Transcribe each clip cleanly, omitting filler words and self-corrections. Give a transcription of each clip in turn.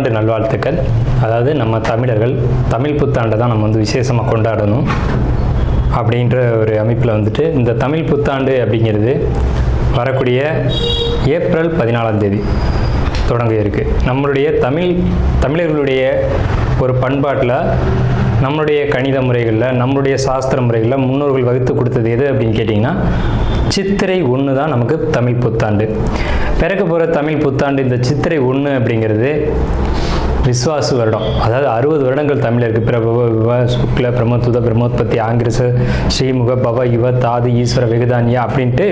புத்தாண்டு நல்வாழ்த்துக்கள். அதாவது நம்ம தமிழர்கள் தமிழ் புத்தாண்டை தான் நம்ம வந்து விசேஷமாக கொண்டாடணும் அப்படின்ற ஒரு அமைப்பில் வந்துட்டு இந்த தமிழ் புத்தாண்டு அப்படிங்கிறது வரக்கூடிய ஏப்ரல் 14 தொடங்க இருக்குது. நம்மளுடைய தமிழர்களுடைய ஒரு பண்பாட்டில், நம்மளுடைய கணித முறைகளில், நம்மளுடைய சாஸ்திர முறைகளில் முன்னோர்கள் வகுத்து கொடுத்தது எது அப்படின்னு கேட்டிங்கன்னா சித்திரை 1 தான் நமக்கு தமிழ் புத்தாண்டு. பிறக்க போகிற தமிழ் புத்தாண்டு இந்த சித்திரை 1 அப்படிங்கிறது விஸ்வாசு வருடம். அதாவது 60 வருடங்கள் தமிழருக்கு பிரபவ விவ சுக்ல பிரமோத்துத பிரமோத்பத்தி ஆங்கிரச ஸ்ரீமுக பவ யுவ தாது ஈஸ்வர வெகுதானியா அப்படின்ட்டு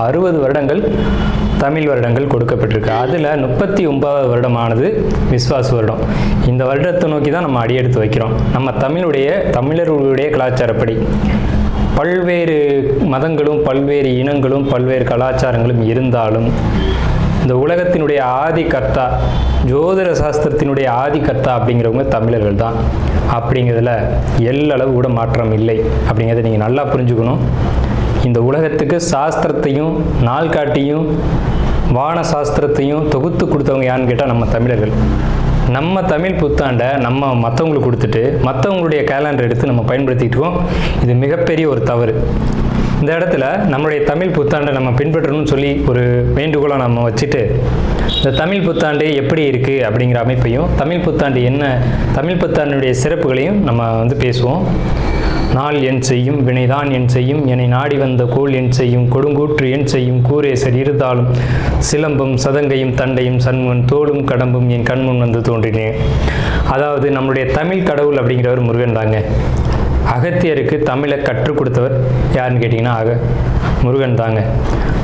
60 வருடங்கள் தமிழ் வருடங்கள் கொடுக்கப்பட்டிருக்கு. அதில் 39வது வருடமானது விஸ்வாசு வருடம். இந்த வருடத்தை நோக்கி தான் நம்ம அடியெடுத்து வைக்கிறோம். நம்ம தமிழர்களுடைய கலாச்சாரப்படி பல்வேறு மதங்களும் பல்வேறு இனங்களும் பல்வேறு கலாச்சாரங்களும் இருந்தாலும் இந்த உலகத்தினுடைய ஆதி கர்த்தா, ஜோதிட சாஸ்திரத்தினுடைய ஆதி கர்த்தா அப்படிங்கிறவங்க தமிழர்கள் தான். அப்படிங்கிறதுல எல்லளவு கூட மாற்றம் இல்லை அப்படிங்கிறத நீங்கள் நல்லா புரிஞ்சுக்கணும். இந்த உலகத்துக்கு சாஸ்திரத்தையும் நாள்காட்டியும் வான சாஸ்திரத்தையும் தொகுத்து கொடுத்தவங்க யாருன்னு கேட்டால் நம்ம தமிழர்கள். நம்ம தமிழ் புத்தாண்டை நம்ம மற்றவங்களுக்கு கொடுத்துட்டு மற்றவங்களுடைய கேலண்டர் எடுத்து நம்ம பயன்படுத்திக்கிட்டு இருக்கோம். இது மிகப்பெரிய ஒரு தவறு. இந்த இடத்துல நம்மளுடைய தமிழ் புத்தாண்டை நம்ம பின்பற்றணும்னு சொல்லி ஒரு வேண்டுகோளை நம்ம வச்சுட்டு இந்த தமிழ் புத்தாண்டு எப்படி இருக்குது அப்படிங்கிற அமைப்பையும், தமிழ் புத்தாண்டு என்ன, தமிழ் புத்தாண்டுடைய சிறப்புகளையும் நம்ம வந்து பேசுவோம். நாள் என் செய்யும் வினைதான் என் செய்யும் என்னை நாடி வந்த கோள் என் செய்யும் கொடுங்கூற்று என் செய்யும் கூரேசர் இருந்தாலும் சிலம்பும் சதங்கையும் தண்டையும் சண்முன் தோளும் கடம்பும் என் கண்முன் வந்து தோன்றினேன். அதாவது நம்மளுடைய தமிழ் கடவுள் அப்படிங்கிறவர் முருகன் தாங்க. அகத்தியருக்கு தமிழை கற்றுக் கொடுத்தவர் யாருன்னு கேட்டிங்கன்னா முருகன் தாங்க.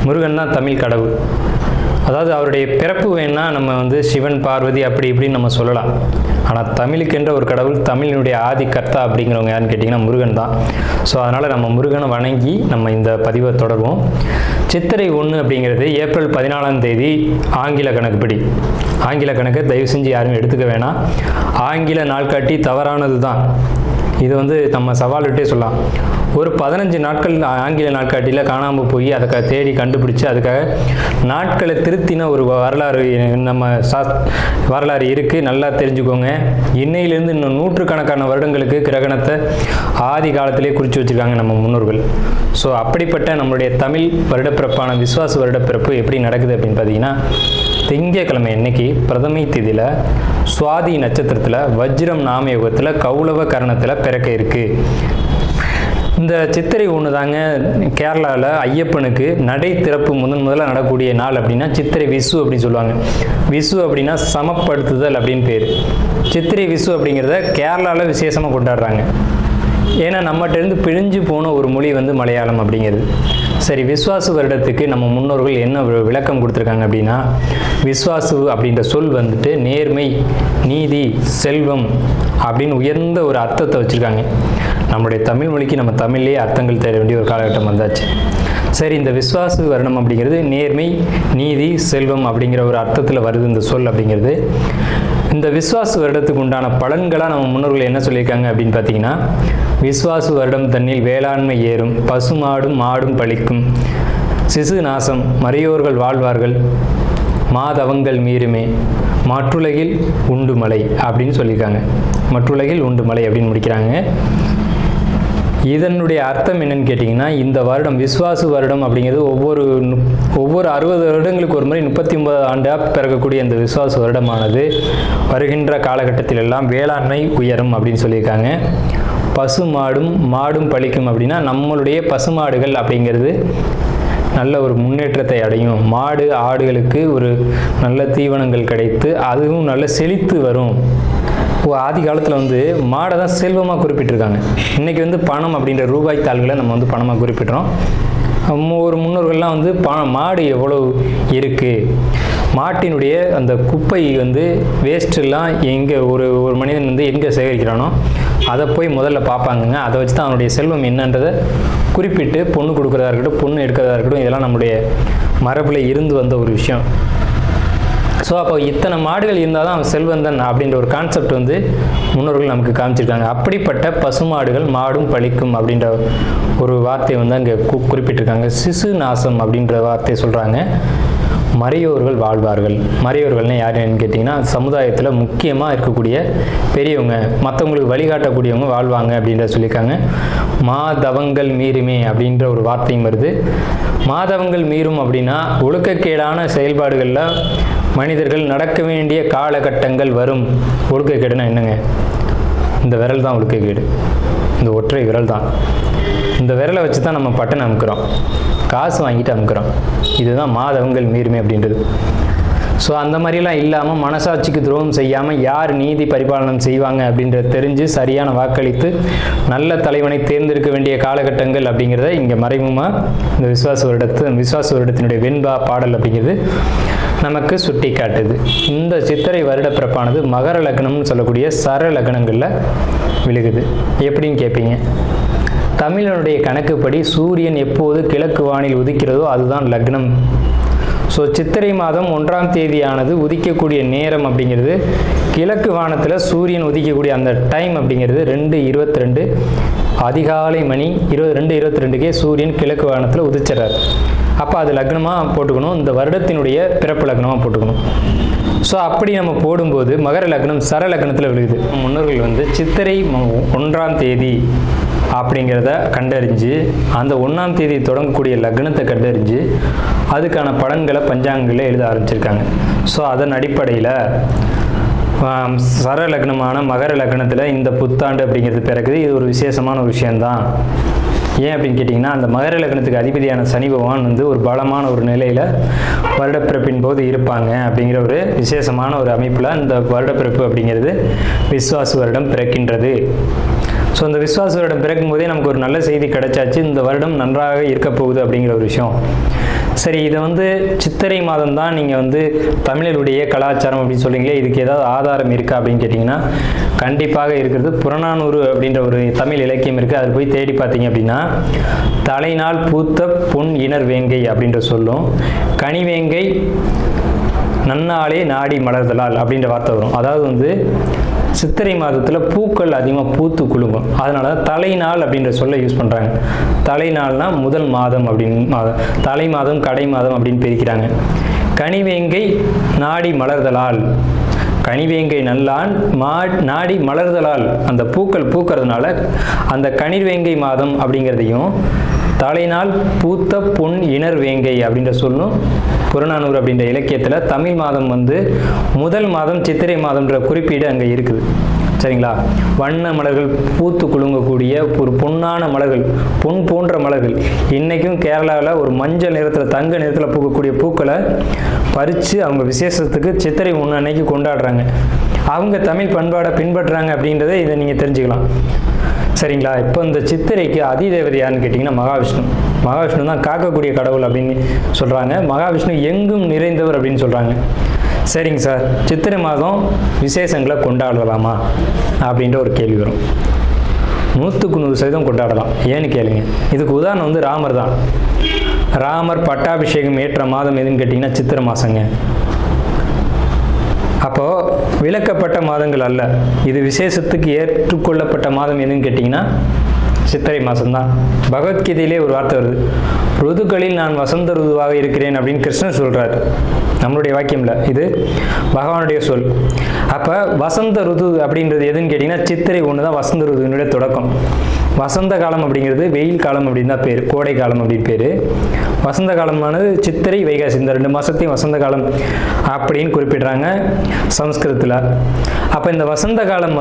முருகன் தான் தமிழ் கடவுள். அதாவது அவருடைய பிறப்பு வேணால் நம்ம வந்து சிவன் பார்வதி அப்படி இப்படின்னு நம்ம சொல்லலாம். ஆனால் தமிழுக்கென்ற ஒரு கடவுள், தமிழினுடைய ஆதி கர்த்தா அப்படிங்கிறவங்க யாருன்னு கேட்டிங்கன்னா முருகன் தான். ஸோ அதனால் நம்ம முருகனை வணங்கி நம்ம இந்த பதிவை தொடர்வோம். சித்திரை 1 அப்படிங்கிறது ஏப்ரல் 14 ஆங்கில கணக்குப்படி. ஆங்கில கணக்கை தயவு செஞ்சு யாரும் எடுத்துக்க வேணாம். ஆங்கில நாள்காட்டி தவறானது தான். இது வந்து நம்ம சவால்கிட்டே சொல்லலாம். ஒரு 15 நாட்கள் ஆங்கில நாட்காட்டியில் காணாமல் போய் அதை தேடி கண்டுபிடிச்சி அதுக்காக நாட்களை திருத்தின ஒரு வரலாறு நம்ம வரலாறு இருக்குது. நல்லா தெரிஞ்சுக்கோங்க. இன்னையிலேருந்து இன்னும் நூற்றுக்கணக்கான வருடங்களுக்கு கிரகணத்தை ஆதி காலத்திலே குறித்து வச்சுருக்காங்க நம்ம முன்னோர்கள். ஸோ அப்படிப்பட்ட நம்மளுடைய தமிழ் வருடப்பிறப்பான விஸ்வாச வருடப்பிறப்பு எப்படி நடக்குது அப்படின்னு பார்த்தீங்கன்னா, திங்கட்கிழமை அன்னைக்கு பிரதமை திதியில் சுவாதி நட்சத்திரத்தில் வஜ்ரம் நாமயோகத்தில் கௌளவ கரணத்தில் பிறக்க இருக்குது. இந்த சித்திரை 1 தாங்க கேரளாவில் ஐயப்பனுக்கு நடை திறப்பு முதல்ல நடக்கக்கூடிய நாள் அப்படின்னா சித்திரை விசு அப்படின்னு சொல்லுவாங்க. விசு அப்படின்னா சமப்படுத்துதல் அப்படின்னு பேர். சித்திரை விசு அப்படிங்கிறத கேரளாவில் விசேஷமாக கொண்டாடுறாங்க. ஏன்னா நம்மகிட்டேருந்து பிழிஞ்சு போன ஒரு மொழி வந்து மலையாளம் அப்படிங்கிறது. சரி, விஸ்வாசு வருடத்துக்கு நம்ம முன்னோர்கள் என்ன விளக்கம் கொடுத்துருக்காங்க அப்படின்னா, விஸ்வாசு அப்படின்ற சொல் வந்துட்டு நேர்மை, நீதி, செல்வம் அப்படின்னு உயர்ந்த ஒரு அர்த்தத்தை வச்சுருக்காங்க. நம்மளுடைய தமிழ் மொழிக்கு நம்ம தமிழ்லேயே அர்த்தங்கள் தேட வேண்டிய ஒரு காலகட்டம் வந்தாச்சு. சரி, இந்த விஸ்வாசு வருடம் அப்படிங்கிறது நேர்மை, நீதி, செல்வம் அப்படிங்கிற ஒரு அர்த்தத்தில் வருது இந்த சொல் அப்படிங்கிறது. இந்த விஸ்வாசு வருடத்துக்கு உண்டான பலன்களாக நம்ம முன்னோர்கள் என்ன சொல்லியிருக்காங்க அப்படின்னு பார்த்தீங்கன்னா, விஸ்வாசு வருடம் தன்னில் வேளாண்மை ஏறும், பசுமாடும் மாடும் பழிக்கும், சிசு நாசம், மறையோர்கள் வாழ்வார்கள், மாதவங்கள் மீறுமே, மற்றுலகில் உண்டு மலை அப்படின்னு சொல்லியிருக்காங்க. மற்றுலகில் உண்டு மலை அப்படின்னு முடிக்கிறாங்க. இதனுடைய அர்த்தம் என்னன்னு கேட்டிங்கன்னா, இந்த வருடம் விஸ்வாசு வருடம் அப்படிங்கிறது ஒவ்வொரு 60 வருடங்களுக்கு ஒரு முறை 39 ஆண்டாக பிறக்கக்கூடிய இந்த விஸ்வாசு வருடமானது வருகின்ற காலகட்டத்தில் எல்லாம் வேளாண்மை உயரும் அப்படின்னு சொல்லியிருக்காங்க. பசு மாடும் பழிக்கும் அப்படின்னா நம்மளுடைய பசுமாடுகள் அப்படிங்கிறது நல்ல ஒரு முன்னேற்றத்தை அடையும். மாடு ஆடுகளுக்கு ஒரு நல்ல தீவனங்கள் கிடைத்து அதுவும் நல்ல செழித்து வரும். ஆதி காலத்தில் வந்து மாடை தான் செல்வமாக குறிப்பிட்டிருக்காங்க. இன்றைக்கி வந்து பணம் அப்படின்ற ரூபாய் தாள்களை நம்ம வந்து பணமாக குறிப்பிட்றோம். ஒரு முன்னோர்கள்லாம் வந்து மாடு எவ்வளோ இருக்குது, மாட்டினுடைய அந்த குப்பை வந்து வேஸ்ட்டெல்லாம் எங்கே ஒரு மனிதன் வந்து எங்கே சேகரிக்கிறானோ அதை போய் முதல்ல பார்ப்பாங்கங்க. அதை வச்சு தான் அவனுடைய செல்வம் என்னன்றதை குறிப்பிட்டு பொண்ணு கொடுக்குறதா இருக்கட்டும், பொண்ணு எடுக்கிறதா இருக்கட்டும், இதெல்லாம் நம்முடைய மரபில் இருந்து வந்த ஒரு விஷயம். ஸோ அப்போ இத்தனை மாடுகள் இருந்தால் தான் அவன் செல்வந்தன் அப்படின்ற ஒரு கான்செப்ட் வந்து முன்னோர்கள் நமக்கு காமிச்சிருக்காங்க. அப்படிப்பட்ட பசுமாடுகள் மாடும் பழிக்கும் அப்படின்ற ஒரு வார்த்தையை வந்து அங்கே குறிப்பிட்டிருக்காங்க. சிசு நாசம் அப்படின்ற வார்த்தையை சொல்கிறாங்க. மறையோர்கள் வாழ்வார்கள். மறையோர்கள்னு யாருன்னு கேட்டிங்கன்னா சமுதாயத்தில் முக்கியமாக இருக்கக்கூடிய பெரியவங்க, மற்றவங்களுக்கு வழிகாட்டக்கூடியவங்க வாழ்வாங்க அப்படின்ற சொல்லியிருக்காங்க. மாதவங்கள் மீறுமே அப்படின்ற ஒரு வார்த்தையும் வருது. மாதவங்கள் மீறும் அப்படின்னா ஒழுக்கக்கேடான செயல்பாடுகளில் மனிதர்கள் நடக்க வேண்டிய காலகட்டங்கள் வரும். ஒழுக்கக்கேடுனா என்னங்க? இந்த விரல் தான் ஒழுக்கக்கேடு, இந்த ஒற்றை விரல் தான். இந்த விரலை வச்சு தான் நம்ம பட்டன் அமுக்கிறோம், காசு வாங்கிட்டு அமுக்கிறோம். இதுதான் மாதவங்கள் மீறுமே அப்படின்றது. ஸோ அந்த மாதிரிலாம் இல்லாமல் மனசாட்சிக்கு துரோகம் செய்யாமல் யார் நீதி பரிபாலனம் செய்வாங்க அப்படின்றத தெரிஞ்சு சரியான வாக்களித்து நல்ல தலைவனை தேர்ந்தெடுக்க வேண்டிய காலகட்டங்கள் அப்படிங்கிறத இங்கே மறைமுகமாக இந்த விசுவாச வருடத்தினுடைய வெண்பா பாடல் அப்படிங்கிறது நமக்கு சுட்டி காட்டுது. இந்த சித்திரை வருட பிறப்பானது மகர லக்னம்னு சொல்லக்கூடிய சர லக்னங்களில் விழுகுது. எப்படின்னு கேட்பீங்க. தமிழனுடைய கணக்குப்படி சூரியன் எப்போது கிழக்கு வானில் உதிக்கிறதோ அதுதான் லக்னம். ஸோ சித்திரை மாதம் 1ஆம் தேதியானது உதிக்கக்கூடிய நேரம் அப்படிங்கிறது கிழக்கு வானத்தில் சூரியன் உதிக்கக்கூடிய அந்த டைம் அப்படிங்கிறது 2:22 அதிகாலை மணி 2:22க்கே சூரியன் கிழக்கு வானத்தில் உதிச்சிடறாரு. அப்போ அது லக்னமாக போட்டுக்கணும், இந்த வருடத்தினுடைய பிறப்பு லக்னமாக போட்டுக்கணும். ஸோ அப்படி நம்ம போடும்போது மகர லக்னம் சர லக்னத்தில் விழுகுது. முன்னோர்கள் சித்திரை 1ஆம் தேதி அப்படிங்கிறத கண்டறிஞ்சு அந்த 1ஆம் தேதி தொடங்கக்கூடிய லக்னத்தை கண்டறிஞ்சு அதுக்கான பலன்களை பஞ்சாங்கங்களில் எழுத ஆரம்பிச்சிருக்காங்க. ஸோ அதன் அடிப்படையில் சர லக்னமான மகர லக்னத்தில் இந்த புத்தாண்டு அப்படிங்கிறது பிறகுது. இது ஒரு விசேஷமான ஒரு விஷயந்தான். ஏன் அப்படின்னு கேட்டிங்கன்னா, அந்த மகர லக்னத்துக்கு அதிபதியான சனி பகவான் ஒரு பலமான ஒரு நிலையில் வருடப்பிறப்பின் போது இருப்பாங்க அப்படிங்கிற ஒரு விசேஷமான ஒரு அமைப்பில் இந்த வருடப்பிறப்பு அப்படிங்கிறது விஸ்வாச வருடம் பிறக்கின்றது. ஸோ இந்த விஸ்வாச வருடம் பிறக்கும் போதே நமக்கு ஒரு நல்ல செய்தி கிடைச்சாச்சு, இந்த வருடம் நன்றாக இருக்க போகுது அப்படிங்கிற ஒரு விஷயம். சரி, இதை சித்திரை மாதம் தான் நீங்கள் தமிழருடைய கலாச்சாரம் அப்படின்னு சொல்கிறீங்களே, இதுக்கு ஏதாவது ஆதாரம் இருக்கா அப்படின்னு கேட்டிங்கன்னா கண்டிப்பாக இருக்கிறது. புறநானூறு அப்படின்ற ஒரு தமிழ் இலக்கியம் இருக்குது. அதில் போய் தேடி பார்த்தீங்க அப்படின்னா தலைநாள் பூத்த பொன் இணர் வேங்கை அப்படின்ற சொல்லும், கனிவேங்கை நன்னாளே நாடி மலர்தலால் அப்படின்ற வார்த்தை வரும். அதாவது சித்திரை மாதத்தில் பூக்கள் அதிகமாக பூத்து குலுங்கும். அதனால தலைநாள் அப்படின்ற சொல்ல யூஸ் பண்ணுறாங்க. தலைநாள்னா முதல் மாதம் அப்படின்னு தலை மாதம் கடை மாதம் அப்படின்னு பிரிக்கிறாங்க. கனிவேங்கை நாடி மலர்தலால், கனிவேங்கை நல்லான் நாடி மலர்தலால், அந்த பூக்கள் பூக்கிறதுனால அந்த கனிவேங்கை மாதம் அப்படிங்கிறதையும் தலைநாள் பூத்த பொன் இணர் வேங்கை அப்படின்ற சொல்லும் புறநானூறு அப்படின்ற இலக்கியத்தில் தமிழ் மாதம் முதல் மாதம் சித்திரை மாதம்ன்ற குறிப்பீடு அங்கே இருக்குது. சரிங்களா? வண்ண மலர்கள் பூத்து குலுங்கக்கூடிய ஒரு பொன்னான மலர்கள், பொன் போன்ற மலர்கள். இன்றைக்கும் கேரளாவில் ஒரு மஞ்சள் நிறத்தில் தங்க நிறத்தில் பூக்கக்கூடிய பூக்களை பறித்து அவங்க விசேஷத்துக்கு சித்திரை 1 அன்னைக்கு கொண்டாடுறாங்க. அவங்க தமிழ் பண்பாடை பின்பற்றுறாங்க அப்படின்றத இதை நீங்கள் தெரிஞ்சுக்கலாம். சரிங்களா? இப்போ இந்த சித்திரைக்கு அதிதேவதை யாருன்னு கேட்டிங்கன்னா மகாவிஷ்ணு. மகாவிஷ்ணு தான் காக்கக்கூடிய கடவுள் அப்படின்னு சொல்கிறாங்க. மகாவிஷ்ணு எங்கும் நிறைந்தவர் அப்படின்னு சொல்கிறாங்க. சரிங்க சார், சித்திரை மாதம் விசேஷங்களை கொண்டாடலாமா அப்படின்ற ஒரு கேள்வி வரும். 100% கொண்டாடலாம். ஏன்னு கேளுங்க. இதுக்கு உதாரணம் ராமர் தான். ராமர் பட்டாபிஷேகம் ஏற்ற மாதம் எதுன்னு கேட்டிங்கன்னா சித்திரை மாதங்க. அப்போது விலக்கப்பட்ட மாதங்கள் அல்ல, இது விசேஷத்துக்கு ஏற்றுக்கொள்ளப்பட்ட மாதம் எதுன்னு கேட்டிங்கன்னா சித்திரை மாதம்தான். பகவத்கீதையிலே ஒரு வார்த்தை வருது, ருதுக்களில் நான் வசந்த ருதுவாக இருக்கிறேன் அப்படின்னு கிருஷ்ணன் சொல்கிறார். நம்மளுடைய வாக்கியம்ல, இது பகவானுடைய சொல். அப்போ வசந்த ருது அப்படின்றது எதுன்னு கேட்டிங்கன்னா சித்திரை 1 தான் வசந்த ருதுனுடைய தொடக்கம். வசந்த காலம் அப்படிங்கிறது வெயில் காலம் அப்படின்னு தான் பேர், கோடை காலம் அப்படின்னு பேர். வசந்த காலமானது சித்திரை வைகாசி, இந்த 2 மாதத்தையும் வசந்த காலம் அப்படின்னு குறிப்பிடுறாங்க சமஸ்கிருதத்தில். அப்போ இந்த வசந்த காலம்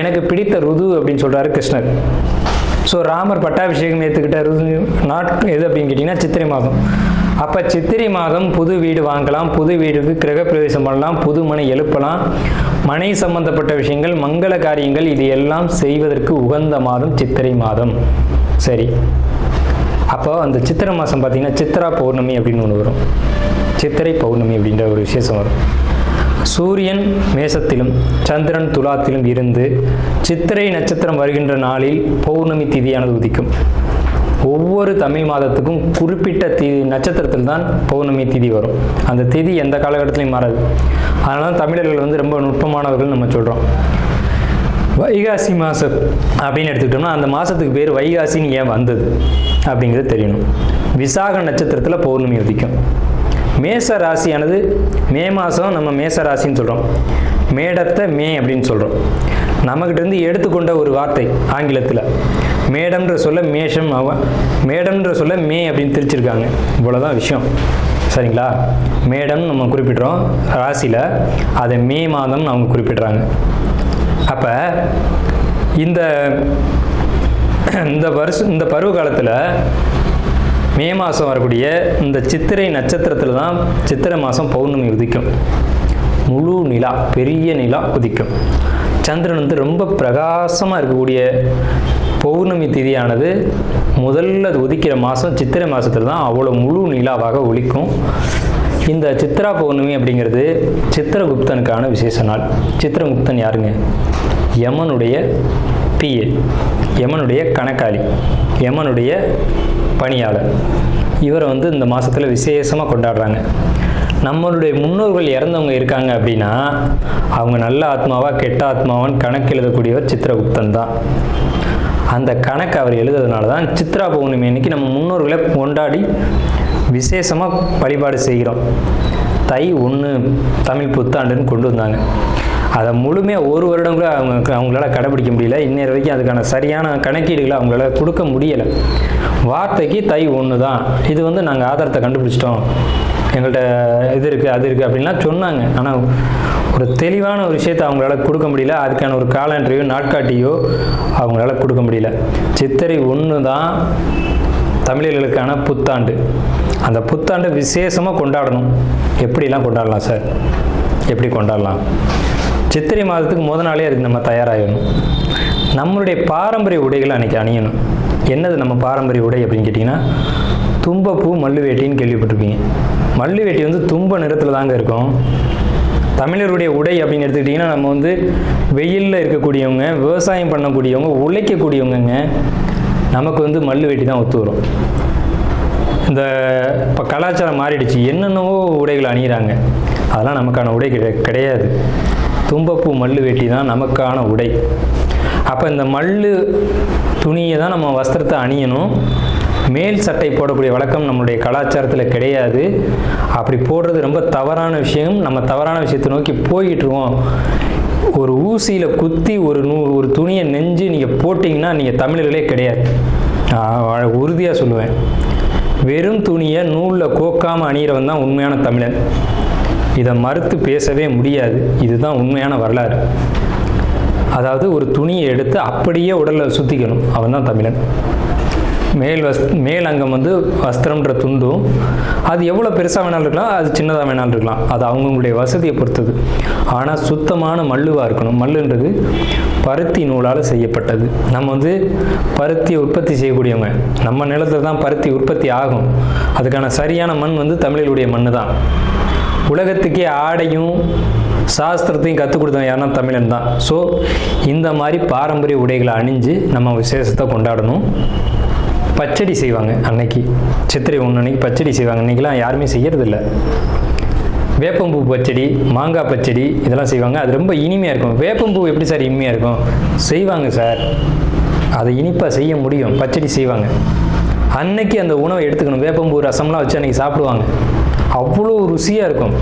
எனக்கு பிடித்த ருது அப்படின்னு சொல்கிறாரு கிருஷ்ணர். ஸோ ராமர் பட்டாபிஷேகம் ஏற்றுக்கிட்ட ருது எது அப்படின்னு கேட்டிங்கன்னா சித்திரை மாதம். அப்போ சித்திரை மாதம் புது வீடு வாங்கலாம், புது வீடுக்கு கிரகப்பிரவேசம் பண்ணலாம், புது மனை எழுப்பலாம், மனை சம்பந்தப்பட்ட விஷயங்கள், மங்கள காரியங்கள் இது எல்லாம் செய்வதற்கு உகந்த மாதம் சித்திரை மாதம். சரி, அப்போ அந்த சித்திரை மாதம் பார்த்திங்கன்னா சித்ரா பௌர்ணமி அப்படின்னு ஒன்று வரும். சித்திரை பௌர்ணமி அப்படின்ற ஒரு விசேஷம் வரும். சூரியன் மேசத்திலும் சந்திரன் துலாத்திலும் இருந்து சித்திரை நட்சத்திரம் வருகின்ற நாளில் பௌர்ணமி திதியானது உதிக்கும். ஒவ்வொரு தமிழ் மாதத்துக்கும் குறிப்பிட்ட நட்சத்திரத்தில் தான் பௌர்ணமி திதி வரும். அந்த திதி எந்த காலகட்டத்திலையும் மாறாது. அதனால தமிழர்கள் ரொம்ப நுட்பமானவர்கள் நம்ம சொல்கிறோம். வைகாசி மாதம் அப்படின்னு எடுத்துக்கிட்டோம்னா அந்த மாதத்துக்கு பேர் வைகாசின்னு ஏன் வந்தது அப்படிங்கிறது தெரியணும். விசாக நட்சத்திரத்தில் பௌர்ணமி உதிக்கும். மேச ராசியானது மே மாதம் நம்ம மேச ராசின்னு சொல்கிறோம், மேடத்தை மே அப்படின்னு சொல்கிறோம். நம்மக்கிட்டேருந்து எடுத்துக்கொண்ட ஒரு வார்த்தை ஆங்கிலத்தில். மேடம்ன்ற சொல்ல மேஷம், மேடம்ன்ற சொல்ல மே அப்படின்னு திரிச்சிருக்காங்க. இவ்வளோதான் விஷயம், சரிங்களா? மேடம் நம்ம குறிப்பிட்றோம் ராசியில், அதை மே மாதம் அவங்க குறிப்பிட்றாங்க. அப்போ இந்த பருவ காலத்தில் மே மாதம் வரக்கூடிய இந்த சித்திரை நட்சத்திரத்தில் தான் சித்திரை மாதம் பௌர்ணமி உதிக்கும். முழு நிலா, பெரிய நிலா உதிக்கும். சந்திரன் வந்து ரொம்ப பிரகாசமாக இருக்கக்கூடிய பௌர்ணமி திதியானது முதல்ல உதிக்கிற மாதம் சித்திரை மாதத்தில் தான் அவ்வளோ முழு நிலாவாக ஒலிக்கும். இந்த சித்ரா பௌர்ணமி அப்படிங்கிறது சித்திரகுப்தனுக்கான விசேஷ நாள். சித்திரகுப்தன் யாருங்க? யமனுடைய பிஏ, யமனுடைய கணக்காளி, யமனுடைய பணியாளர். இவரை வந்து இந்த மாதத்தில் விசேஷமாக கொண்டாடுறாங்க. நம்மளுடைய முன்னோர்கள் இறந்தவங்க இருக்காங்க அப்படின்னா அவங்க நல்ல ஆத்மாவா கெட்ட ஆத்மாவான்னு கணக்கு எழுதக்கூடியவர் சித்திரகுப்தன் தான். அந்த கணக்கு அவர் எழுதுறதுனால தான் சித்ரா பௌர்ணமி அன்னைக்கு நம்ம முன்னோர்களை கொண்டாடி விசேஷமாக வழிபாடு செய்கிறோம். தை 1 தமிழ் புத்தாண்டுன்னு கொண்டு வந்தாங்க. அதை முழுமையாக ஒரு வருடம் கூட அவங்களால கடைபிடிக்க முடியல. இன்னொரு வரைக்கும் அதுக்கான சரியான கணக்கீடுகளை அவங்களால கொடுக்க முடியலை. வார்த்தைக்கு தை 1 தான், இது வந்து நாங்கள் ஆதாரத்தை கண்டுபிடிச்சிட்டோம், எங்கள்கிட்ட இது இருக்குது அது இருக்குது அப்படின்லாம் சொன்னாங்க. ஆனால் ஒரு தெளிவான ஒரு விஷயத்தை அவங்களால கொடுக்க முடியல. அதுக்கான ஒரு காலண்டரையோ நாட்காட்டியோ அவங்களால கொடுக்க முடியல. சித்திரை 1 தான் தமிழர்களுக்கான புத்தாண்டு. அந்த புத்தாண்டை விசேஷமாக கொண்டாடணும். எப்படிலாம் கொண்டாடலாம் சார்? எப்படி கொண்டாடலாம்? சித்திரை மாதத்துக்கு முத நாளே அதுக்கு நம்ம தயாராகணும். நம்மளுடைய பாரம்பரிய உடைகளை அன்றைக்கி அணியணும். என்னது நம்ம பாரம்பரிய உடை அப்படின்னு கேட்டிங்கன்னா, தும்பப்பூ மல்லு வேட்டின்னு கேள்விப்பட்டிருப்பீங்க. மல்லு வேட்டி வந்து தும்ப நிறத்தில் தாங்க இருக்கும். தமிழருடைய உடை அப்படின்னு எடுத்துக்கிட்டிங்கன்னா, நம்ம வந்து வெயிலில் இருக்கக்கூடியவங்க, விவசாயம் பண்ணக்கூடியவங்க, உழைக்கக்கூடியவங்க, நமக்கு வந்து மல்லு வேட்டி தான் ஒத்து வரும். இந்த இப்போ கலாச்சாரம் மாறிடுச்சு, என்னென்னவோ உடைகள் அணிகிறாங்க. அதெல்லாம் நமக்கான உடை கிடையாது. தும்பப்பூ மல்லு வேட்டி தான் நமக்கான உடை. அப்போ இந்த மல்லு துணியை தான் நம்ம வஸ்திரத்தை அணியணும். மேல் சட்டை போடக்கூடிய வழக்கம் நம்மளுடைய கலாச்சாரத்தில் கிடையாது. அப்படி போடுறது ரொம்ப தவறான விஷயம். நம்ம தவறான விஷயத்தை நோக்கி போய்கிட்டுருவோம். ஒரு ஊசியில் குத்தி ஒரு துணியை நெஞ்சு நீங்கள் போட்டிங்கன்னா நீங்கள் தமிழர்களே கிடையாது. உறுதியாக சொல்லுவேன். வெறும் துணியை நூலில் கோக்காமல் அணிகிறவன் தான் உண்மையான தமிழன். இதை மறுத்து பேசவே முடியாது. இதுதான் உண்மையான வரலாறு. அதாவது ஒரு துணியை எடுத்து அப்படியே உடலில் சுற்றிக்கணும், அவன் தான் தமிழன். மேல் அங்கம் வந்து வஸ்திரம்ன்ற துண்டும், அது எவ்வளோ பெருசாக வேணாலும் இருக்கலாம், அது சின்னதாக வேணாலும் இருக்கலாம். அது அவங்களுடைய வசதியை பொறுத்தது. ஆனால் சுத்தமான மல்லுவாக இருக்கணும். மல்லுன்றது பருத்தி நூலால் செய்யப்பட்டது. நம்ம வந்து பருத்தியை உற்பத்தி செய்யக்கூடியவங்க. நம்ம நிலத்தில் தான் பருத்தி உற்பத்தி ஆகும். அதுக்கான சரியான மண் வந்து தமிழர்களுடைய மண் தான். உலகத்துக்கே ஆடையும் சாஸ்திரத்தையும் கற்றுக் கொடுத்தவங்க யாருன்னா தமிழன் தான். ஸோ இந்த மாதிரி பாரம்பரிய உடைகளை அணிஞ்சு நம்ம விசேஷத்தை கொண்டாடணும். பச்சடி செய்வாங்க அன்னைக்கு, சித்திரை 1 அன்னைக்கு பச்சடி செய்வாங்க. இன்றைக்கெலாம் யாருமே செய்யறதில்ல. வேப்பம்பூ பச்சடி, மாங்காய் பச்சடி இதெல்லாம் செய்வாங்க. அது ரொம்ப இனிமையாக இருக்கும். வேப்பம்பூ எப்படி சார் இனிமையாக இருக்கும்? செய்வாங்க சார், அதை இனிப்பாக செய்ய முடியும். பச்சடி செய்வாங்க. அன்னைக்கு அந்த உணவை எடுத்துக்கணும். வேப்பம்பூ ரசம்லாம் வச்சு அன்றைக்கி சாப்பிடுவாங்க. அவ்வளோ ருசியாக இருக்கும்.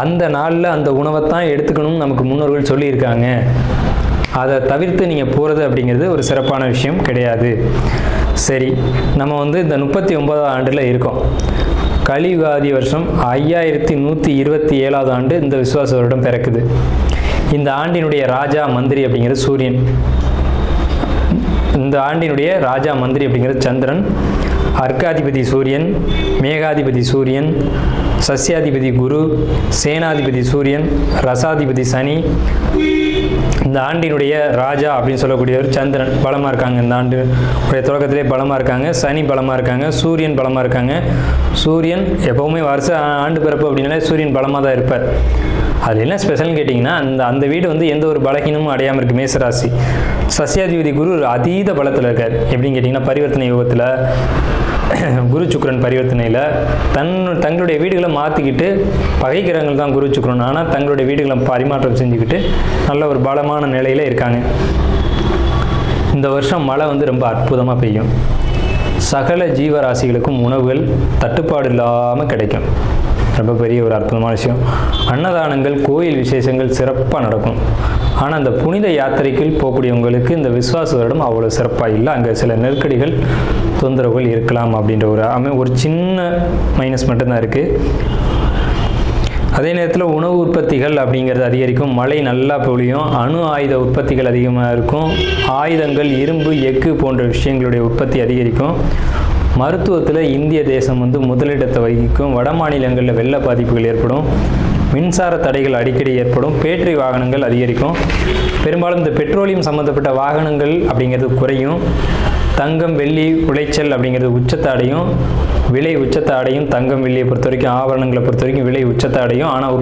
அந்த நாளில் அந்த உணவை தான் எடுத்துக்கணும்னு நமக்கு முன்னோர்கள் சொல்லியிருக்காங்க. அதை தவிர்த்து நீங்கள் போகிறது அப்படிங்கிறது ஒரு சிறப்பான விஷயம் கிடையாது. சரி, நம்ம வந்து இந்த 39ஆவது ஆண்டில் இருக்கோம். கலியுகாதி வருஷம் 5127ஆவது ஆண்டு இந்த விசுவாச வருடம் பிறக்குது. இந்த ஆண்டினுடைய ராஜா மந்திரி அப்படிங்கிறது சூரியன். இந்த ஆண்டினுடைய ராஜா மந்திரி அப்படிங்கிறது சந்திரன். அர்க்காதிபதி சூரியன், மேகாதிபதி சூரியன், சஸ்யாதிபதி குரு, சேனாதிபதி சூரியன், ரசாதிபதி சனி. இந்த ஆண்டினுடைய ராஜா அப்படின்னு சொல்லக்கூடியவர் சந்திரன் பலமாக இருக்காங்க. இந்த ஆண்டு தொடக்கத்திலே பலமாக இருக்காங்க. சனி பலமாக இருக்காங்க. சூரியன் பலமாக இருக்காங்க. சூரியன் எப்போவுமே வருஷ ஆண்டு பிறப்பு அப்படின்னாலே சூரியன் பலமாக தான் இருப்பார். அது என்ன ஸ்பெஷல்னு கேட்டிங்கன்னா, அந்த வீடு வந்து எந்த ஒரு பலகீனமும் அடையாமல் இருக்குது. மேசராசி. சஸ்யாதிபதி குரு அதீத பலத்தில் இருக்கார். எப்படின்னு கேட்டிங்கன்னா, பரிவர்த்தனை யோகத்தில் குரு சுக்கிரன் பரிவர்த்தனையில் தங்களுடைய வீடுகளை மாற்றிக்கிட்டு, பகைக்கிறவங்கள் தான் குரு சுக்கிரன், ஆனால் தங்களுடைய வீடுகளை பரிமாற்றம் செஞ்சுக்கிட்டு நல்ல ஒரு பலமான நிலையில் இருக்காங்க. இந்த வருஷம் மழை வந்து ரொம்ப அற்புதமாக பெய்யும். சகல ஜீவராசிகளுக்கும் உணவுகள் தட்டுப்பாடு இல்லாமல் கிடைக்கும். ரொம்ப பெரிய ஒரு அற்புதமான விஷயம். அன்னதானங்கள், கோயில் விசேஷங்கள் சிறப்பாக நடக்கும். ஆனால் அந்த புனித யாத்திரைக்குள் போகக்கூடியவங்களுக்கு இந்த விஸ்வாச வருடம் அவ்வளோ சிறப்பாக இல்லை. அங்கே சில நெருக்கடிகள், தொந்தரவுகள் இருக்கலாம் அப்படின்ற ஒரு சின்ன மைனஸ் மட்டும்தான் இருக்குது. அதே நேரத்தில் உணவு உற்பத்திகள் அப்படிங்கிறது அதிகரிக்கும். மழை நல்லா பொழியும். அணு ஆயுத உற்பத்திகள் அதிகமாக இருக்கும். ஆயுதங்கள், இரும்பு, எஃகு போன்ற விஷயங்களுடைய உற்பத்தி அதிகரிக்கும். மருத்துவத்தில் இந்திய தேசம் முதலிடத்தை வகிக்கும். வட மாநிலங்களில் வெள்ள பாதிப்புகள் ஏற்படும். மின்சார தடைகள் அடிக்கடி ஏற்படும். பேட்டரி வாகனங்கள் அதிகரிக்கும். பெரும்பாலும் இந்த பெட்ரோலியம் சம்மந்தப்பட்ட வாகனங்கள் அப்படிங்கிறது குறையும். தங்கம், வெள்ளி உளைச்சல் அப்படிங்கிறது உச்சத்தை அடையும். விலை உச்சத்தை அடையும். தங்கம், வெள்ளியை பொறுத்த வரைக்கும், ஆபரணங்களை பொறுத்த வரைக்கும் விலை உச்சத்தை அடையும். ஆனால்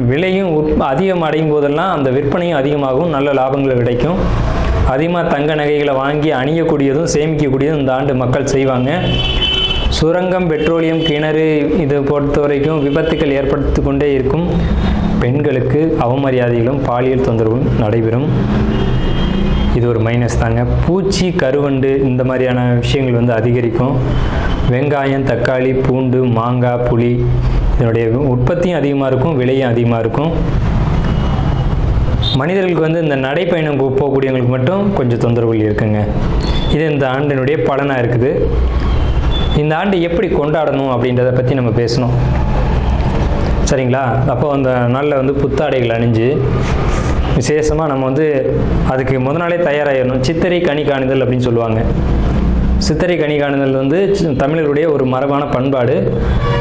விலையும் அதிகம் அடையும் போதெல்லாம் அந்த விற்பனையும் அதிகமாகும். நல்ல லாபங்கள் கிடைக்கும். அதிகமாக தங்க நகைகளை வாங்கி அணியக்கூடியதும் சேமிக்கக்கூடியதும் இந்த ஆண்டு மக்கள் செய்வாங்க. சுரங்கம், பெட்ரோலியம், கிணறு இதை பொறுத்த வரைக்கும் விபத்துக்கள் ஏற்படுத்தி கொண்டே இருக்கும். பெண்களுக்கு அவமரியாதைகளும் பாலியல் தொந்தரவும் நடைபெறும். இது ஒரு மைனஸ் தாங்க. பூச்சி, கருவண்டு இந்த மாதிரியான விஷயங்கள் அதிகரிக்கும். வெங்காயம், தக்காளி, பூண்டு, மாங்காய், புளி இதனுடைய உற்பத்தியும் அதிகமாக இருக்கும். விலையும் அதிகமாக இருக்கும். மனிதர்களுக்கு இந்த நடைப்பயணம் போகக்கூடியவங்களுக்கு மட்டும் கொஞ்சம் தொந்தரவுகள் இருக்குங்க. இது இந்த ஆண்டினுடைய பலனாக இருக்குது. இந்த ஆண்டு எப்படி கொண்டாடணும் அப்படின்றத பற்றி நம்ம பேசணும், சரிங்களா? அப்போ அந்த நாளில் புத்தாடைகள் அணிஞ்சு விசேஷமாக நம்ம அதுக்கு முத நாளே தயாராகிடணும். சித்திரை கனி காணுதல் அப்படின்னு சொல்லுவாங்க. சித்திரை கனி காணுதல் தமிழர்களுடைய ஒரு மரபான பண்பாடு.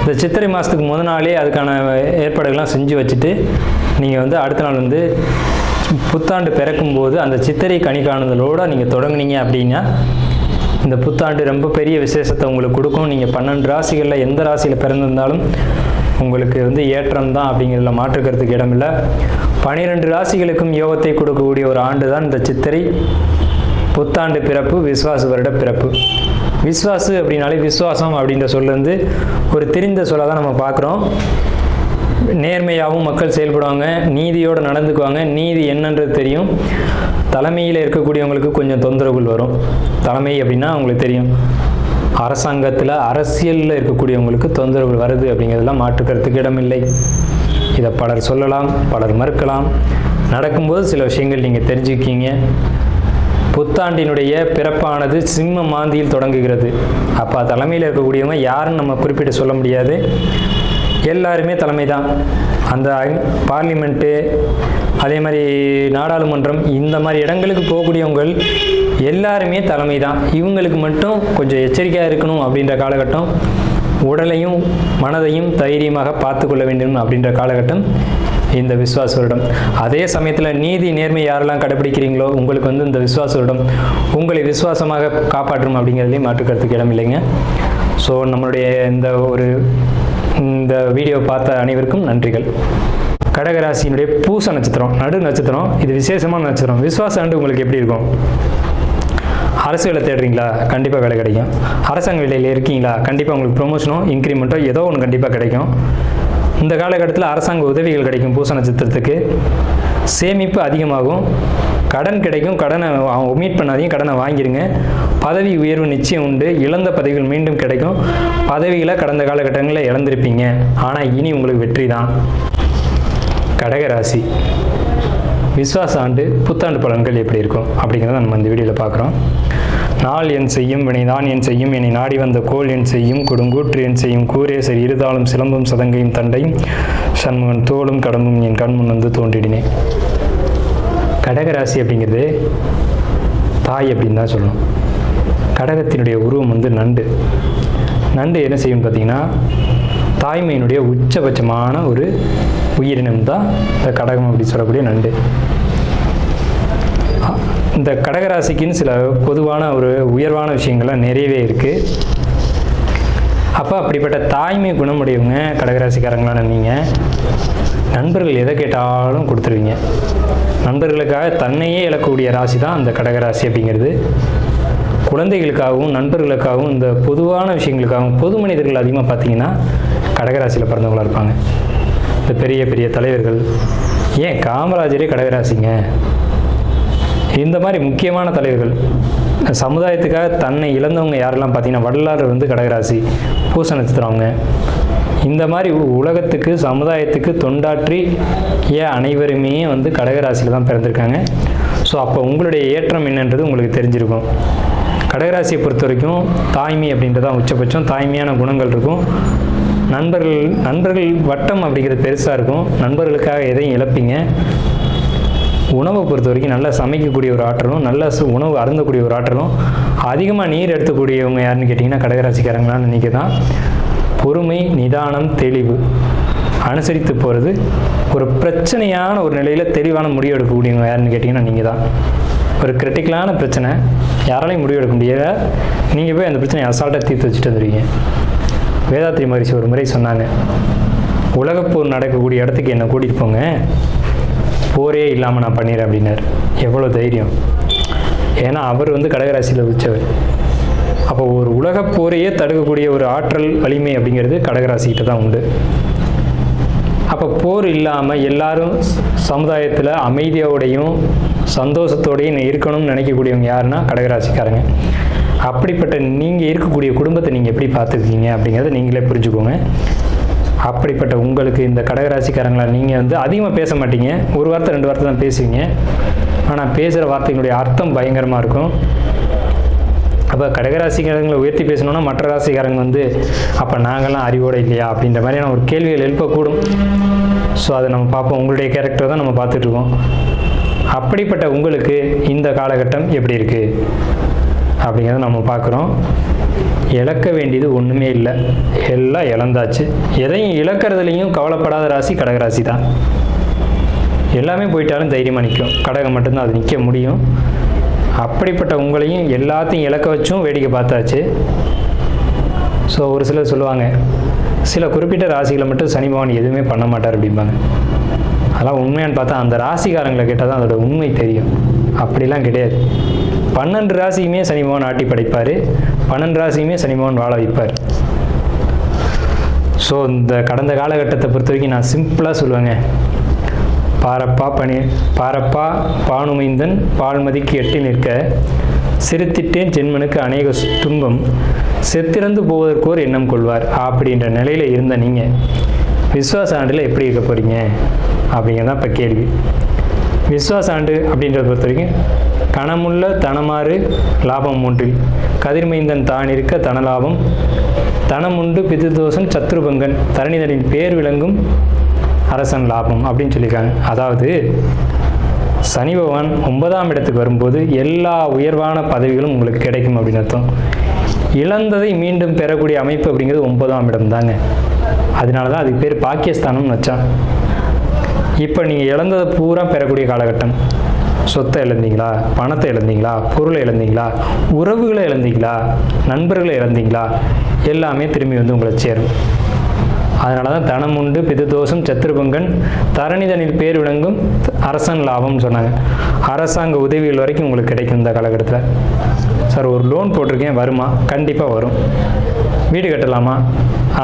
இந்த சித்திரை மாதத்துக்கு முத நாளே அதுக்கான ஏற்பாடுகள்லாம் செஞ்சு வச்சுட்டு நீங்கள் அடுத்த நாள் புத்தாண்டு பிறக்கும்போது அந்த சித்திரை கனி காணுதலோடு நீங்கள் தொடங்குனீங்க அப்படின்னா இந்த புத்தாண்டு ரொம்ப பெரிய விசேஷத்தை உங்களுக்கு கொடுக்கும். நீங்கள் 12 ராசிகளில் எந்த ராசியில் பிறந்திருந்தாலும் உங்களுக்கு ஏற்றம் தான் அப்படிங்கிறதுல மாற்றுக்கிறதுக்கு இடமில்லை. 12 ராசிகளுக்கும் யோகத்தை கொடுக்கக்கூடிய ஒரு ஆண்டு தான் இந்த சித்திரை புத்தாண்டு பிறப்பு, விஸ்வாச வருட பிறப்பு. விஸ்வாசு அப்படின்னாலே விஸ்வாசம் அப்படின்ற சொல்ல ஒரு தெரிந்த சொல்ல தான் நம்ம பார்க்குறோம். நேர்மையாகவும் மக்கள் செயல்படுவாங்க, நீதியோடு நடந்துக்குவாங்க. நீதி என்னன்றது தெரியும். தலைமையில் இருக்கக்கூடியவங்களுக்கு கொஞ்சம் தொந்தரவுகள் வரும். தலைமை அப்படின்னா உங்களுக்கு தெரியும், அரசாங்கத்தில் அரசியலில் இருக்கக்கூடியவங்களுக்கு தொந்தரவுகள் வருது அப்படிங்கிறதெல்லாம் மாற்றுக்கிறதுக்கு இடமில்லை. இதை பலர் சொல்லலாம், பலர் மறுக்கலாம். நடக்கும்போது சில விஷயங்கள் நீங்கள் தெரிஞ்சுக்கிங்க. புத்தாண்டினுடைய பிறப்பானது சிம்ம மாந்தியில் தொடங்குகிறது. அப்போ தலைமையில் இருக்கக்கூடியவங்க யாருன்னு நம்ம குறிப்பிட்டு சொல்ல முடியாது. எல்லாருமே தலைமை தான். அந்த பார்லிமெண்ட்டு, அதே மாதிரி நாடாளுமன்றம், இந்த மாதிரி இடங்களுக்கு போகக்கூடியவங்க எல்லாருமே தலைமை தான். இவங்களுக்கு மட்டும் கொஞ்சம் எச்சரிக்கையாக இருக்கணும் அப்படின்ற காலகட்டம். உடலையும் மனதையும் தைரியமாக பார்த்து கொள்ள வேண்டும் அப்படின்ற காலகட்டம் இந்த விஸ்வாச வருடம். அதே சமயத்தில் நீதி, நேர்மை யாரெல்லாம் கடைபிடிக்கிறீங்களோ உங்களுக்கு இந்த விஸ்வாச வருடம் உங்களை விசுவாசமாக காப்பாற்றும் அப்படிங்கிறதுலையும் மாற்றுக்கிறதுக்கு இடம் இல்லைங்க. ஸோ நம்மளுடைய இந்த வீடியோ பார்த்த அனைவருக்கும் நன்றிகள். கடகராசியினுடைய பூச நட்சத்திரம், நடு நட்சத்திரம். இது விசேஷமான நட்சத்திரம். விஸ்வாச ஆண்டு உங்களுக்கு எப்படி இருக்கும்? அரசு வேலை தேடுறீங்களா? கண்டிப்பாக வேலை கிடைக்கும். அரசாங்க வேலையில் இருக்கீங்களா? கண்டிப்பாக உங்களுக்கு ப்ரொமோஷனோ இன்க்ரிமெண்ட்டோ ஏதோ ஒன்று கண்டிப்பாக கிடைக்கும். இந்த காலகட்டத்தில் அரசாங்க உதவிகள் கிடைக்கும். பூச நட்சத்திரத்துக்கு சேமிப்பு அதிகமாகும். கடன் கிடைக்கும். கடனை ஒமிட் பண்ணாதீங்க, கடனை வாங்கிடுங்க. பதவி உயர்வு நிச்சயம் உண்டு. இழந்த பதவிகள் மீண்டும் கிடைக்கும். பதவிகளை கடந்த காலகட்டங்களில் இழந்திருப்பீங்க, ஆனால் இனி உங்களுக்கு வெற்றி தான். கடகராசி விஸ்வாச ஆண்டு புத்தாண்டு பலன்கள் எப்படி இருக்கும் அப்படிங்கிறத நம்ம இந்த வீடியோவில் பார்க்குறோம். நாள் என் செய்யும், வினைதான் என் செய்யும், என்னை நாடி வந்த கோள் என் செய்யும், கொடுங்கூற்று என் செய்யும், கூரேசர் இருதாலும் சிலம்பும் சதங்கையும் தண்டையும் சண்முகன் தோளும் கடம்பும் என் கண்முன் தோன்றிடினேன். கடகராசி அப்படிங்கிறது தாய் அப்படின்னு தான் சொல்லணும். கடகத்தினுடைய உருவம் நண்டு. நண்டு என்ன செய்யும் பார்த்தீங்கன்னா, தாய்மையினுடைய உச்சபட்சமான ஒரு உயிரினம் தான் இந்த கடகம் அப்படி சொல்லக்கூடிய நண்டு. இந்த கடகராசிக்குன்னு சில பொதுவான ஒரு உயர்வான விஷயங்கள்லாம் நிறையவே இருக்குது. அப்போ அப்படிப்பட்ட தாய்மை குணமுடையவங்க கடகராசிக்காரங்களான நீங்கள் நண்பர்கள் எதை கேட்டாலும் கொடுத்துருவீங்க. நண்பர்களுக்காக தன்னையே இழக்கக்கூடிய ராசி தான் அந்த கடகராசி அப்படிங்கிறது. குழந்தைகளுக்காகவும் நண்பர்களுக்காகவும் இந்த பொதுவான விஷயங்களுக்காகவும் பொது மனிதர்கள் அதிகமாக பார்த்தீங்கன்னா கடகராசியில் பிறந்தவங்களாக இருப்பாங்க. இந்த பெரிய பெரிய தலைவர்கள், ஏன் காமராஜரே கடகராசிங்க, இந்த மாதிரி முக்கியமான தலைவர்கள் சமுதாயத்துக்காக தன்னை இழந்தவங்க யாரெல்லாம் பார்த்தீங்கன்னா வள்ளலார் வந்து கடகராசி, பூச நட்சத்திரவங்க. இந்த மாதிரி உலகத்துக்கு சமுதாயத்துக்கு தொண்டாற்றி அனைவருமே வந்து கடகராசியில் தான் பிறந்திருக்காங்க. ஸோ அப்போ உங்களுடைய ஏற்றம் என்னன்றது உங்களுக்கு தெரிஞ்சிருக்கும். கடகராசியை பொறுத்த வரைக்கும் தாய்மை அப்படின்றது தான் உச்சபட்சம். தாய்மையான குணங்கள் இருக்கும். நண்பர்கள் வட்டம் அப்படிங்கிறது பெருசாக இருக்கும். நண்பர்களுக்காக எதையும் இழப்பீங்க. உணவை பொறுத்த வரைக்கும் நல்லா சமைக்கக்கூடிய ஒரு ஆற்றலும், நல்ல உணவு அருந்தக்கூடிய ஒரு ஆற்றலும், அதிகமாக நீர் எடுத்துக்கூடியவங்க யாருன்னு கேட்டிங்கன்னா கடகராசிக்காரங்களான்னு நினைக்க தான். பொறுமை, நிதானம், தெளிவு அனுசரித்து போகிறது. ஒரு பிரச்சனையான ஒரு நிலையில் தெளிவான முடிவு எடுக்கக்கூடியவங்க யாருன்னு கேட்டிங்கன்னா நீங்கள் தான். ஒரு கிரிட்டிக்கலான பிரச்சனை யாராலையும் முடிவு எடுக்க முடியல, நீங்கள் போய் அந்த பிரச்சனையை அசால்ட்டாக தீர்த்து வச்சுட்டு வந்துடுவீங்க. வேதாத்ரி மகரிஷி ஒரு முறை சொன்னாங்க, உலகப்போர் நடக்கக்கூடிய இடத்துக்கு என்னை கூட்டிகிட்டு போங்க, போரே இல்லாமல் நான் பண்ணிடுறேன் அப்படின்னாரு. எவ்வளோ தைரியம்! ஏன்னா அவர் வந்து கடகராசியில் உச்சவர். அப்போ ஒரு உலகப் போரையே தடுக்கக்கூடிய ஒரு ஆற்றல் வலிமை அப்படிங்கிறது கடகராசிக்கிட்ட தான் உண்டு. அப்போ போர் இல்லாமல் எல்லாரும் சமுதாயத்தில் அமைதியோடையும் சந்தோஷத்தோடையும் இருக்கணும்னு நினைக்கக்கூடியவங்க யாருன்னா கடகராசிக்காரங்க. அப்படிப்பட்ட நீங்கள் இருக்கக்கூடிய குடும்பத்தை நீங்கள் எப்படி பார்த்துருக்கீங்க அப்படிங்கிறத நீங்களே புரிஞ்சுக்கோங்க. அப்படிப்பட்ட உங்களுக்கு இந்த கடகராசிக்காரங்களா நீங்கள் வந்து அதிகமாக பேச மாட்டீங்க, ஒரு வார்த்தை 2 வார்த்தை தான் பேசுவீங்க. ஆனால் பேசுகிற வார்த்தைகளுடைய அர்த்தம் பயங்கரமாக இருக்கும். அப்போ கடகராசிக்காரங்களை உயர்த்தி பேசணுன்னா மற்ற ராசிக்காரங்க வந்து அப்போ நாங்கள்லாம் அறிவோடு இல்லையா அப்படின்ற மாதிரியான ஒரு கேள்விகள் எழுப்பக்கூடும். ஸோ அதை நம்ம பார்ப்போம். உங்களுடைய கேரக்டர் தான் நம்ம பார்த்துட்ருக்கோம். அப்படிப்பட்ட உங்களுக்கு இந்த காலகட்டம் எப்படி இருக்குது அப்படிங்கிறத நம்ம பார்க்குறோம். இழக்க வேண்டியது ஒன்றுமே இல்லை, எல்லாம் இழந்தாச்சு. எதையும் இழக்கிறதுலையும் கவலைப்படாத ராசி கடகராசி தான். எல்லாமே போயிட்டாலும் தைரியமாக நிற்கும். கடகம் மட்டும்தான் அது நிற்க முடியும். அப்படிப்பட்ட உங்களையும் எல்லாத்தையும் இழக்க வச்சும் வேடிக்கை பார்த்தாச்சு. ஸோ ஒரு சிலர் சொல்லுவாங்க, சில குறிப்பிட்ட ராசிகளை மட்டும் சனி பகவான் எதுவுமே பண்ண மாட்டார் அப்படிம்பாங்க. அதெல்லாம் உண்மையானு பார்த்தா அந்த ராசிக்காரங்களை கேட்டால் தான் அதோட உண்மை தெரியும். அப்படிலாம் கிடையாது. 12 ராசியுமே சனி பகவான் ஆட்டி படைப்பார், 12 ராசியுமே சனி பகவான் வாழ வைப்பார். ஸோ இந்த கடந்த காலகட்டத்தை பொறுத்த வரைக்கும் நான் சிம்பிளாக சொல்லுவேங்க, பாரப்பா பானுமைந்தன் பால்மதிக்கு எட்டி நிற்க, சிரித்திட்டேன் ஜென்மனுக்கு அநேக துன்பம், செத்திறந்து போவதற்கோர் எண்ணம் கொள்வார் அப்படின்ற நிலையில் இருந்த நீங்கள் விஸ்வாச ஆண்டில் எப்படி இருக்க போகிறீங்க அப்படிங்கிறதான் இப்போ கேள்வி. விஸ்வாச ஆண்டு அப்படின்றத பொறுத்த வரைக்கும் கணமுள்ள தனமாறு லாபம் ஒன்றில் கதிர்மைந்தன் தான் இருக்க தனலாபம், தனமுண்டு பிதிர்தோஷன் சத்ருபங்கன் தரணிதனின் பேர் விளங்கும் அரசன் லாபம் அப்படின்னு சொல்லியிருக்காங்க. அதாவது சனி பகவான் 9ஆம் இடத்துக்கு வரும்போது எல்லா உயர்வான பதவிகளும் உங்களுக்கு கிடைக்கும் அப்படின்னு அர்த்தம். இழந்ததை மீண்டும் பெறக்கூடிய அமைப்பு அப்படிங்கிறது 9ஆம் இடம் தாங்க. அதனால தான் அதுக்கு பேர் பாக்கியஸ்தானம்னு வச்சான். இப்போ நீங்கள் இழந்ததை பூரா பெறக்கூடிய காலகட்டம். சொத்தை இழந்தீங்களா, பணத்தை இழந்தீங்களா, பொருளை இழந்தீங்களா, உறவுகளை இழந்தீங்களா, நண்பர்களை இழந்தீங்களா, எல்லாமே திரும்பி வந்து உங்களை சேரும். அதனால தான் தனம் உண்டு பிதுதோஷம் சத்ருபங்கன் தரணிதனில் பேர் விளங்கும் அரசன் லாபம்னு சொன்னாங்க. அரசாங்க உதவிகள் வரைக்கும் உங்களுக்கு கிடைக்கும் இந்த காலகட்டத்தில். சார் ஒரு லோன் போட்டிருக்கேன் வருமா? கண்டிப்பாக வரும். வீடு கட்டலாமா?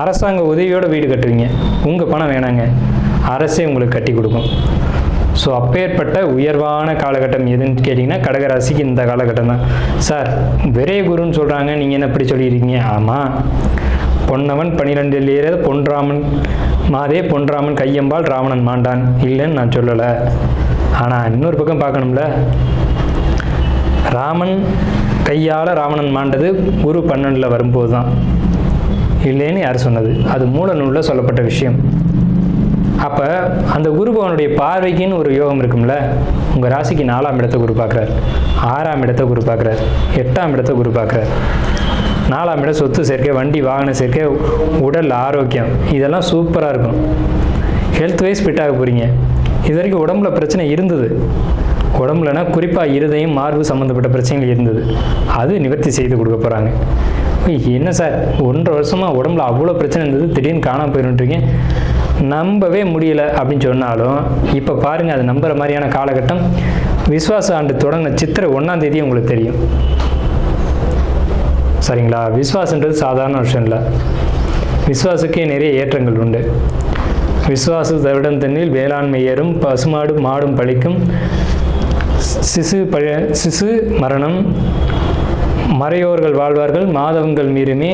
அரசாங்க உதவியோடு வீடு கட்டுவீங்க. உங்கள் பணம் வேணாங்க, அரசே உங்களுக்கு கட்டி கொடுக்கும். ஸோ அப்பேற்பட்ட உயர்வான காலகட்டம் எதுன்னு கேட்டிங்கன்னா கடகராசிக்கு இந்த காலகட்டம் தான். சார் விரைய குருன்னு சொல்கிறாங்க, நீங்கள் என்ன இப்படி சொல்லியிருக்கீங்க? ஆமாம், பொன்னவன் 12 ஏற பொன்ராமன் மாதே பொன்ராமன் கையம்பால் ராவணன் மாண்டான் இல்லைன்னு நான் சொல்லலை. ஆனால் இன்னொரு பக்கம் பார்க்கணும்ல, ராமன் கையால் ராவணன் மாண்டது குரு 12 வரும்போது தான், இல்லைன்னு யார் சொன்னது? அது மூல நூலில் சொல்லப்பட்ட விஷயம். அப்போ அந்த குரு பகவானுடைய பார்வைக்குன்னு ஒரு யோகம் இருக்கும்ல. உங்கள் ராசிக்கு 4ஆம் இடத்தை குரு பார்க்குறார், 6ஆம் இடத்தை குரு பார்க்குறார், 8ஆம் இடத்தை குரு பார்க்குறார். 4ஆம் இடம் சொத்து சேர்க்கை, வண்டி வாகன சேர்க்கை, உடல் ஆரோக்கியம், இதெல்லாம் சூப்பராக இருக்கும். ஹெல்த் வைஸ் ஃபிட்டாக போகிறீங்க. இது வரைக்கும் உடம்புல பிரச்சனை இருந்தது, உடம்புலனா குறிப்பாக இருதயம் மார்பு சம்மந்தப்பட்ட பிரச்சனைகள் இருந்தது, அது நிவர்த்தி செய்து கொடுக்க போகிறாங்க. என்ன சார் 1.5 வருஷமாக உடம்புல அவ்வளோ பிரச்சனை இருந்தது, திடீர்னு காணாமல் போயிட்டுருக்கீங்க, நம்பவே முடியல அப்படின்னு சொன்னாலும் இப்போ பாருங்கள், அது நம்புகிற மாதிரியான காலகட்டம். விஸ்வாச ஆண்டு தொடங்கின சித்திரை 1ஆம் தேதி உங்களுக்கு தெரியும். சரிங்களா? விஸ்வாசன்றது சாதாரண விஷயம் இல்லை. விஸ்வாசுக்கே நிறைய ஏற்றங்கள் உண்டு. விஸ்வாச தவிடம் தண்ணில் வேளாண்மை ஏறும், பசுமாடு மாடும் பழிக்கும், சிசு மரணம், மறையோர்கள் வாழ்வார்கள் மாதவங்கள் மீறுமே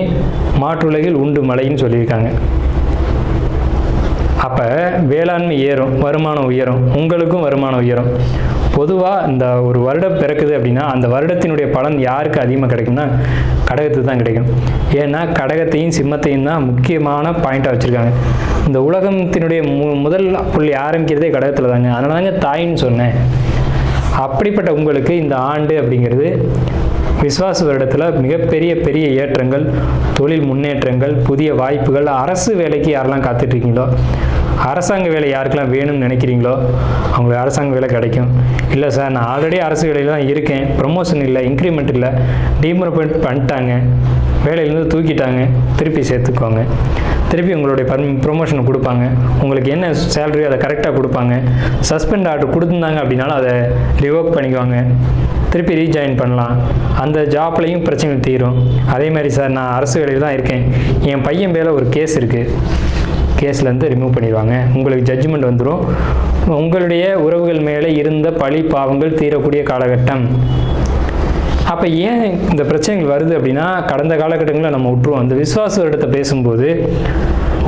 மாற்றுலகில் உண்டு மழைன்னு சொல்லியிருக்காங்க. அப்போ வேளாண்மை ஏறும், வருமானம் உயரும், உங்களுக்கும் வருமானம் உயரும். பொதுவாக இந்த ஒரு வருடம் பிறக்குது அப்படின்னா அந்த வருடத்தினுடைய பலன் யாருக்கு அதிகமாக கிடைக்கும்னா கடகத்துக்கு தான் கிடைக்கும். ஏன்னா கடகத்தையும் சிம்மத்தையும் தான் முக்கியமான பாயிண்டாக வச்சுருக்காங்க. இந்த உலகத்தினுடைய முதல் புள்ளி ஆரம்பிக்கிறதே கடகத்தில் தாங்க. அதனால தாங்க தாயின்னு சொன்னேன். அப்படிப்பட்ட உங்களுக்கு இந்த ஆண்டு அப்படிங்கிறது விஸ்வாச வருடத்தில் மிகப்பெரிய பெரிய ஏற்றங்கள், தொழில் முன்னேற்றங்கள், புதிய வாய்ப்புகள், அரசு வேலைக்கு யாரெல்லாம் காத்துட்ருக்கீங்களோ, அரசாங்க வேலை யாருக்கெல்லாம் வேணும்னு நினைக்கிறீங்களோ அவங்களுக்கு அரசாங்க வேலை கிடைக்கும். இல்லை சார் நான் ஆல்ரெடி அரசு வேலையில் தான் இருக்கேன், ப்ரொமோஷன் இல்லை, இன்க்ரிமெண்ட் இல்லை, டீமோரேட் பண்ணிட்டாங்க, வேலையிலேருந்து தூக்கிட்டாங்க, திருப்பி சேர்த்துக்கோங்க. திருப்பி உங்களுடைய ப்ரொமோஷனை கொடுப்பாங்க. உங்களுக்கு என்ன சேலரி அதை கரெக்டாக கொடுப்பாங்க. சஸ்பெண்ட் ஆர்டர் கொடுத்துருந்தாங்க அப்படின்னாலும் அதை ரிவோக் பண்ணிக்குவாங்க, திருப்பி ரீஜாயின் பண்ணலாம். அந்த ஜாப்லேயும் பிரச்சனை தீரும். அதே மாதிரி சார் நான் அரசு வேலையில் தான் இருக்கேன், என் பையன் மேலே ஒரு கேஸ் இருக்குது, கேஸ்லேருந்து ரிமூவ் பண்ணிடுவாங்க, உங்களுக்கு ஜட்ஜ்மெண்ட் வந்துடும். உங்களுடைய உறவுகள் மேலே இருந்த பழி பாவங்கள் தீரக்கூடிய காலகட்டம். அப்போ ஏன் இந்த பிரச்சனைகள் வருது அப்படின்னா கடந்த காலகட்டங்களில் நம்ம விட்டுருவோம். அந்த விசுவாச வருடத்தை பேசும்போது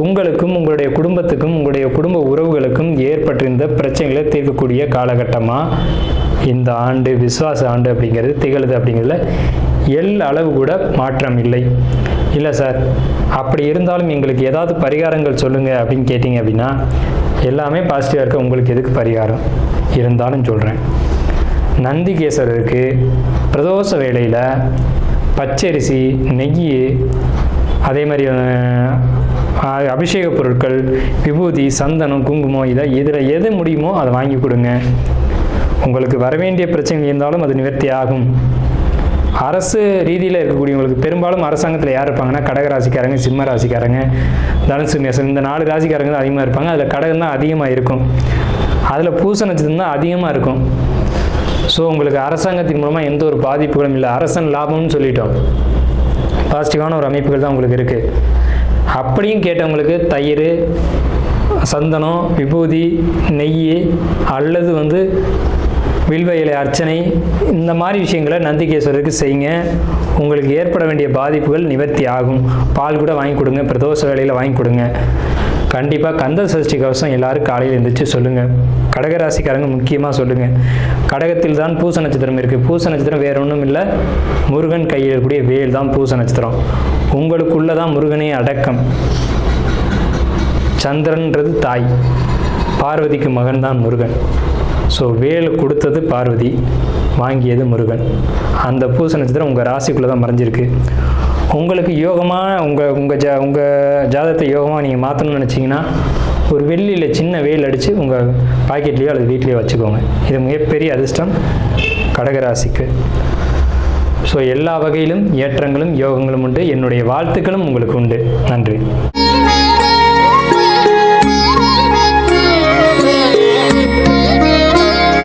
உங்களுக்கும் உங்களுடைய குடும்பத்துக்கும் உங்களுடைய குடும்ப உறவுகளுக்கும் ஏற்பட்டிருந்த பிரச்சனைகளை தீர்க்கக்கூடிய காலகட்டமாக இந்த ஆண்டு விசுவாச ஆண்டு அப்படிங்கிறது திகழுது. அப்படிங்கிறதுல அளவு கூட மாற்றம் இல்லை. இல்லை சார் அப்படி இருந்தாலும் எங்களுக்கு ஏதாவது பரிகாரங்கள் சொல்லுங்கள் அப்படின்னு கேட்டிங்க அப்படின்னா எல்லாமே பாசிட்டிவாக இருக்க. உங்களுக்கு எதுக்கு பரிகாரம் இருந்தாலும் சொல்கிறேன். நந்திகேஸ்வரருக்கு பிரதோஷ வேளையில் பச்சரிசி, நெய், அதே மாதிரி அபிஷேக பொருட்கள், விபூதி, சந்தனம், குங்குமம், இதில் எது முடியுமோ அதை வாங்கி கொடுங்க. உங்களுக்கு வரவேண்டிய பிரச்சனை இருந்தாலும் அது நிவர்த்தி ஆகும். அரசு ரீதியில் இருக்கக்கூடியவங்களுக்கு பெரும்பாலும் அரசாங்கத்தில் யார் இருப்பாங்கன்னா கடகராசிக்காரங்க, சிம்ம ராசிக்காரங்க, தனுசு, மேசம், இந்த 4 ராசிக்காரங்க தான் அதிகமாக இருப்பாங்க. அதில் கடகம் தான் அதிகமாக இருக்கும். அதில் பூச நட்சத்திரம் தான் அதிகமாக இருக்கும். ஸோ உங்களுக்கு அரசாங்கத்தின் மூலமாக எந்த ஒரு பாதிப்புகளும் இல்லை. அரசன் லாபம்னு சொல்லிட்டோம். பாசிட்டிவான ஒரு அமைப்புகள் தான் உங்களுக்கு இருக்குது. அப்படியும் கேட்டவங்களுக்கு தயிர், சந்தனம், விபூதி, நெய் அல்லது வில்வ இலை அர்ச்சனை, இந்த மாதிரி விஷயங்களை நந்திகேஸ்வரருக்கு செய்யுங்க. உங்களுக்கு ஏற்பட வேண்டிய பாதிப்புகள் நிவர்த்தி ஆகும். பால் கூட வாங்கி கொடுங்க, பிரதோஷ வேளையில் வாங்கி கொடுங்க. கண்டிப்பாக கந்த சஷ்டி கவசம் எல்லாரும் காலையில் எழுந்திரிச்சு சொல்லுங்கள். கடகராசிக்காரங்க முக்கியமாக சொல்லுங்கள். கடகத்தில் தான் பூச நட்சத்திரம் இருக்குது. பூச நட்சத்திரம் வேற ஒன்றும் இல்லை, முருகன் கையில் இருக்கக்கூடிய வேல் தான் பூச நட்சத்திரம். உங்களுக்குள்ள தான் முருகனே அடக்கம். சந்திரன்றது தாய், பார்வதிக்கு மகன் தான் முருகன். ஸோ வேல் கொடுத்தது பார்வதி, வாங்கியது முருகன். அந்த பூச நட்சத்திரம் உங்கள் ராசிக்குள்ளே தான் மறைஞ்சிருக்கு. உங்களுக்கு யோகமாக உங்கள் ஜாதகத்தை யோகமாக நீங்கள் மாற்றணும்னு நினச்சிங்கன்னா ஒரு வெள்ளியில் சின்ன வேல் அடித்து உங்கள் பாக்கெட்லேயோ அல்லது வீட்லேயோ வச்சுக்கோங்க. இது மிகப்பெரிய அதிர்ஷ்டம் கடகராசிக்கு. ஸோ எல்லா வகையிலும் ஏற்றங்களும் யோகங்களும் உண்டு. என்னுடைய வாழ்த்துக்களும் உங்களுக்கு உண்டு. நன்றி.